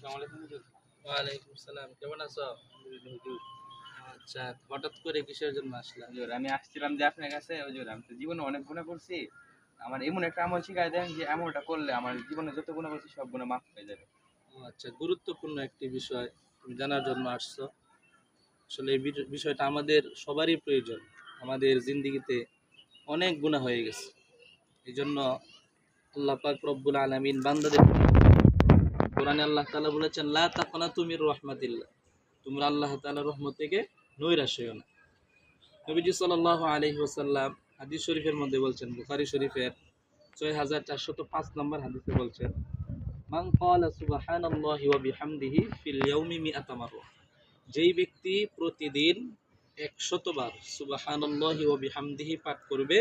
ওয়ালাইকুম সালাম, কেমন আছো? আচ্ছা, হঠাৎ করে কিসের জন্য আসলাম? হুজুর, আমি আসছিলাম যে আপনার কাছে। হুজুর, আমি তো জীবনে অনেক গুনাহ করছি। আমার এমন একটা আমল শিখাই দেন যে আমলটা করলে আমার জীবনে যত গুনাহ করছি সব গুনাহ মাফ হয়ে যাবে। আচ্ছা, গুরুত্বপূর্ণ একটি বিষয় তুমি জানার জন্য আসছো। আসলে এই বিষয়টা আমাদের সবারই প্রয়োজন। আমাদের জিন্দেগিতে অনেক গুনাহ হয়ে গেছে, এই জন্য আল্লাহ পাক রব্বুল আলামিন বান্দাদের কোরআনে আল্লাহ তাআলা বলেছেন, লা তাকনাতু মির রাহমাতিল্লাহ, তোমরা আল্লাহ তাআলার রহমত থেকে নৈরাশ হইও না। নবীজি সাল্লাল্লাহু আলাইহি ওয়াসাল্লাম হাদিস শরীফের মধ্যে বলছেন, বুখারী শরীফের 6405 নম্বর হাদিসে বলছেন, মান ক্বালা সুবহানাল্লাহি ওয়া বিহামদিহি ফিল ইয়াউমি মিআতা মাররা, যেই ব্যক্তি প্রতিদিন 100 বার সুবহানাল্লাহি ওয়া বিহামদিহি পাঠ করবে,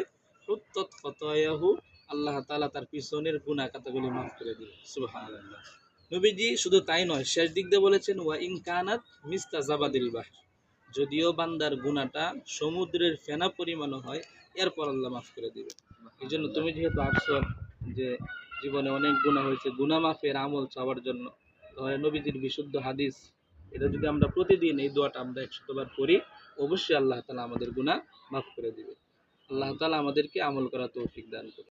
হুত্তাত খাতায়াহু, আল্লাহ তাআলা তার পিছনের গুনাহ খাতাগুলি মাফ করে দিবে। সুবহানাল্লাহ। নবীজি শুধু তাই নয়, শেষ দিক দিয়ে বলেছেন, ওয়া ইন কানাত মিসলা জাবাদিল বাহর, যদিও বান্দার গুনাহটা সমুদ্রের ফেনা পরিমাণও হয়, এরপর আল্লাহ মাফ করে দিবে। এই জন্য তুমি যেহেতু আসছো যে জীবনে অনেক গুনাহ হয়েছে, গুনাহ মাফের আমল চাওয়ার জন্য, তাহলে নবীজির বিশুদ্ধ হাদিস, এটা যদি আমরা প্রতিদিন এই দোয়াটা আমরা 100 বার করি, অবশ্যই আল্লাহ তাআলা আমাদের গুনাহ মাফ করে দিবে। আল্লাহ তাআলা আমাদেরকে আমল করা তৌফিক দান করুন।